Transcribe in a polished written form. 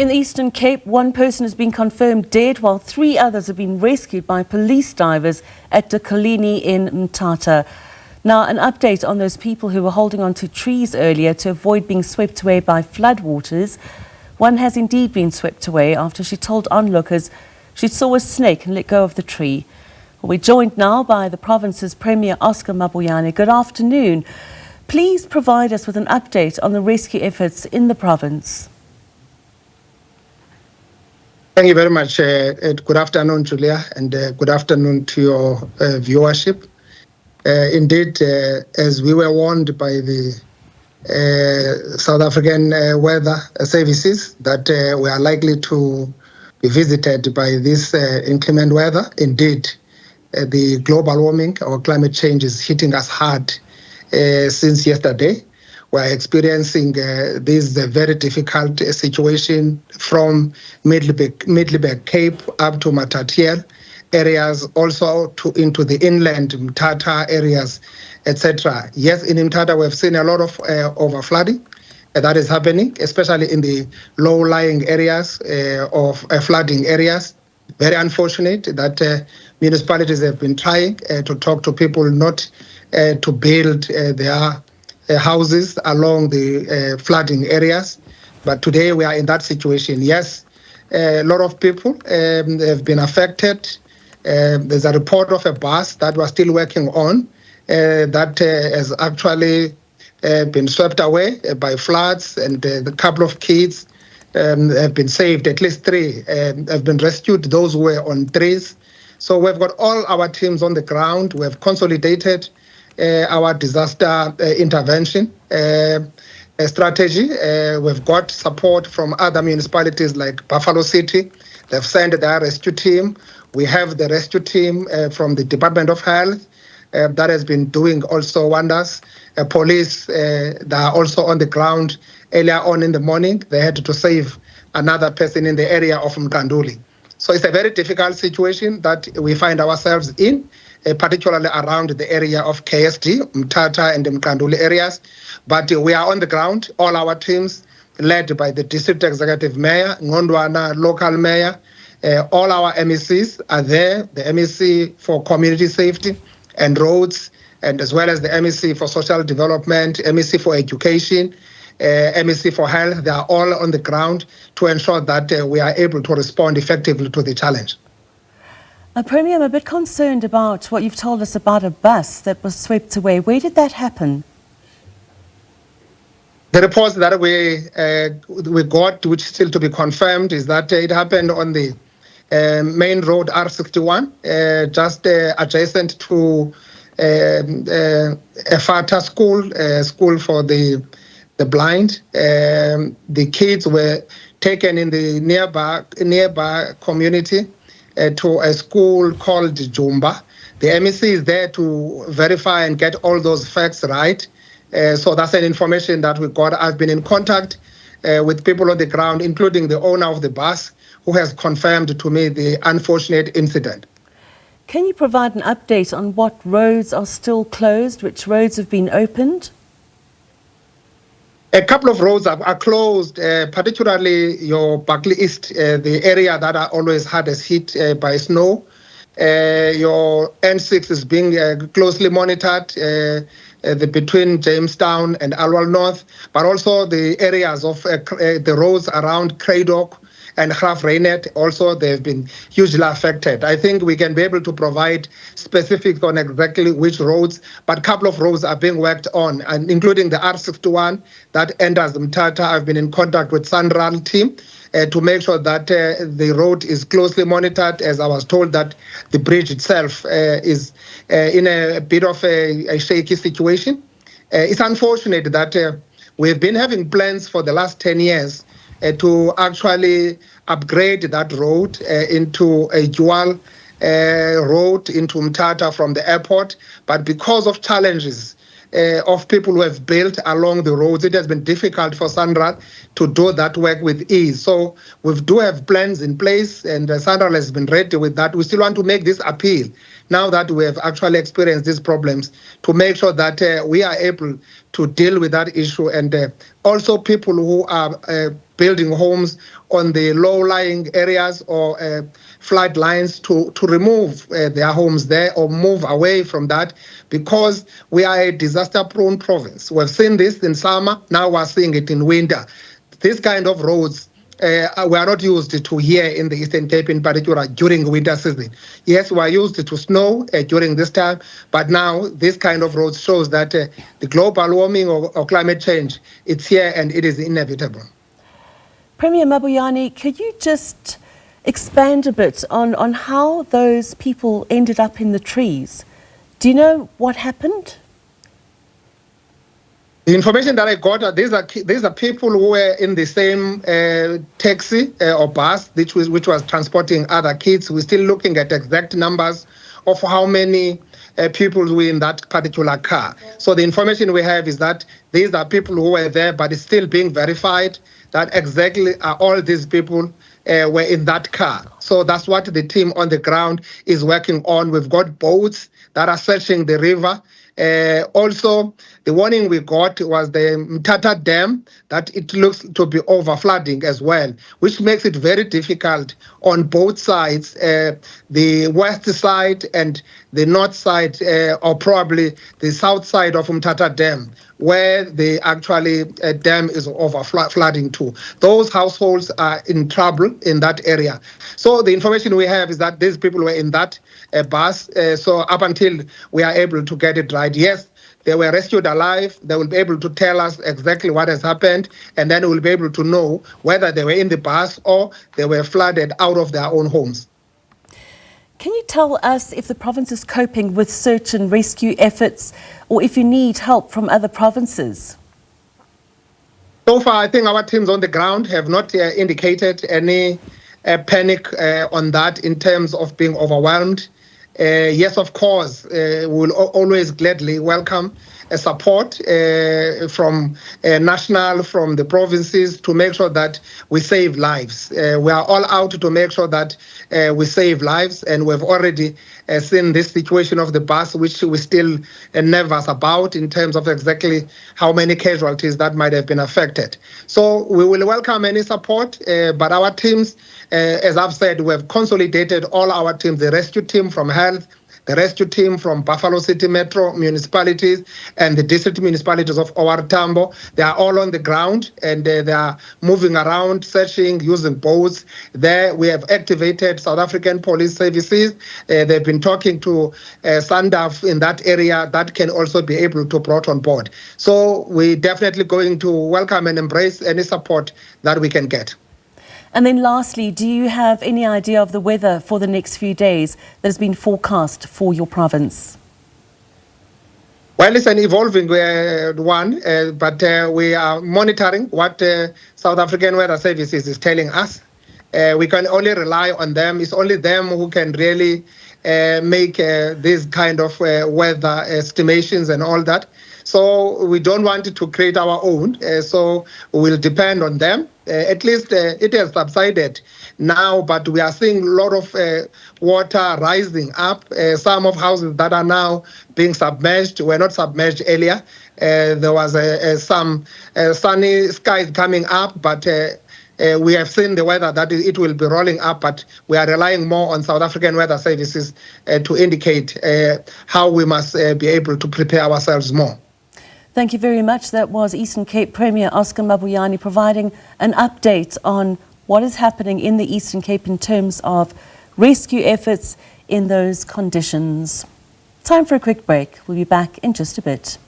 In the Eastern Cape, one person has been confirmed dead while 3 others have been rescued by police divers at Decoligny in Mthatha. Now, an update on those people who were holding on to trees earlier to avoid being swept away by floodwaters. One has indeed been swept away after she told onlookers she saw a snake and let go of the tree. We're joined now by the province's Premier, Oscar Mabuyane. Good afternoon. Please provide us with an update on the rescue efforts in the province. Thank you very much. Good afternoon, Julia, and good afternoon to your viewership. Indeed, as we were warned by the South African weather services that we are likely to be visited by this inclement weather, indeed, the global warming or climate change is hitting us hard since yesterday. We are experiencing this very difficult situation from Middleburg Cape up to Mthatha areas, also into the inland Mthatha areas, etc. Yes, in Mthatha we have seen a lot of overflooding that is happening, especially in the low-lying areas of flooding areas. Very unfortunate that municipalities have been trying to talk to people not to build their houses along the flooding areas. But today we are in that situation. Yes, a lot of people have been affected. There's a report of a bus that we're still working on that has actually been swept away by floods, and a couple of kids have been saved. At least 3 have been rescued, those who were on trees. So we've got all our teams on the ground. We have consolidated our disaster intervention strategy. We've got support from other municipalities like Buffalo City. They've sent their rescue team. We have the rescue team from the Department of Health that has been doing also wonders. Police, they are also on the ground. Earlier on in the morning, they had to save another person in the area of Mkanduli. So it's a very difficult situation that we find ourselves in, particularly around the area of KSD, Mthatha and Mkanduli areas. But we are on the ground, all our teams led by the District Executive Mayor, Ngondwana Local Mayor. All our MECs are there, the MEC for Community Safety and Roads, and as well as the MEC for Social Development, MEC for Education, MEC for Health. They are all on the ground to ensure that we are able to respond effectively to the challenge. Premier, I'm a bit concerned about what you've told us about a bus that was swept away. Where did that happen? The reports that we got, which is still to be confirmed, is that it happened on the main road R61, just adjacent to a FATA school, school for the blind. The kids were taken in the nearby community to a school called Jumba. The MEC is there to verify and get all those facts right. So that's an information that we got. I've been in contact with people on the ground, including the owner of the bus, who has confirmed to me the unfortunate incident. Can you provide an update on what roads are still closed, which roads have been opened? A couple of roads are closed, particularly your Buckley East, the area that are always hardest hit by snow. Your N6 is being closely monitored between Jamestown and Alwal North, but also the areas of the roads around Cradock and Graaf Reinet, also they've been hugely affected. I think we can be able to provide specifics on exactly which roads, but a couple of roads are being worked on, and including the R61 that enters Mthatha. I've been in contact with Sanral team to make sure that the road is closely monitored, as I was told that the bridge itself is in a bit of a shaky situation. It's unfortunate that we've been having plans for the last 10 years to actually upgrade that road into a dual road into Mthatha from the airport. But because of challenges of people who have built along the roads, it has been difficult for Sandra to do that work with ease. So we do have plans in place, and Sandra has been ready with that. We still want to make this appeal now that we have actually experienced these problems, to make sure that we are able to deal with that issue, and also people who are building homes on the low-lying areas or flood lines to remove their homes there or move away from that, because we are a disaster-prone province. We've seen this in summer, now we're seeing it in winter. This kind of roads we are not used to here in the Eastern Cape, in particular during winter season. Yes, we are used to snow during this time, but now this kind of roads shows that the global warming or climate change, it's here and it is inevitable. Premier Mabuyane, could you just expand a bit on how those people ended up in the trees? Do you know what happened? The information that I got, these are people who were in the same taxi or bus, which was transporting other kids. We're still looking at exact numbers of how many people were in that particular car. So the information we have is that these are people who were there, but it's still being verified that exactly all these people were in that car. So that's what the team on the ground is working on. We've got boats that are searching the river. Also, the warning we got was the Mthatha Dam, that it looks to be over-flooding as well, which makes it very difficult on both sides, the west side and the north side, or probably the south side of Mthatha Dam, where the actually dam is over-flooding too. Those households are in trouble in that area. So the information we have is that these people were in that bus. So up until we are able to get it right, yes, they were rescued alive. They will be able to tell us exactly what has happened, and then we'll be able to know whether they were in the bus or they were flooded out of their own homes. Can you tell us if the province is coping with search and rescue efforts, or if you need help from other provinces? So far, I think our teams on the ground have not indicated any panic on that in terms of being overwhelmed. Yes, of course, we'll always gladly welcome support from national, from the provinces, to make sure that we save lives. We are all out to make sure that we save lives, and we've already seen this situation of the bus, which we still nervous about in terms of exactly how many casualties that might have been affected. So we will welcome any support, but our teams, as I've said, we have consolidated all our teams, the rescue team from health, the rescue team from Buffalo City Metro municipalities and the district municipalities of OR Tambo. They are all on the ground, and they are moving around, searching, using boats. There we have activated South African police services. They've been talking to SANDF in that area that can also be able to brought on board. So we're definitely going to welcome and embrace any support that we can get. And then lastly, do you have any idea of the weather for the next few days that has been forecast for your province? Well, it's an evolving one, but we are monitoring what South African Weather Services is telling us. We can only rely on them. It's only them who can really make these kind of weather estimations and all that. So we don't want to create our own, so we'll depend on them. At least it has subsided now, but we are seeing a lot of water rising up. Some of houses that are now being submerged were not submerged earlier. There was some sunny skies coming up, but we have seen the weather that it will be rolling up, but we are relying more on South African Weather Services to indicate how we must be able to prepare ourselves more. Thank you very much. That was Eastern Cape Premier Oscar Mabuyane providing an update on what is happening in the Eastern Cape in terms of rescue efforts in those conditions. Time for a quick break. We'll be back in just a bit.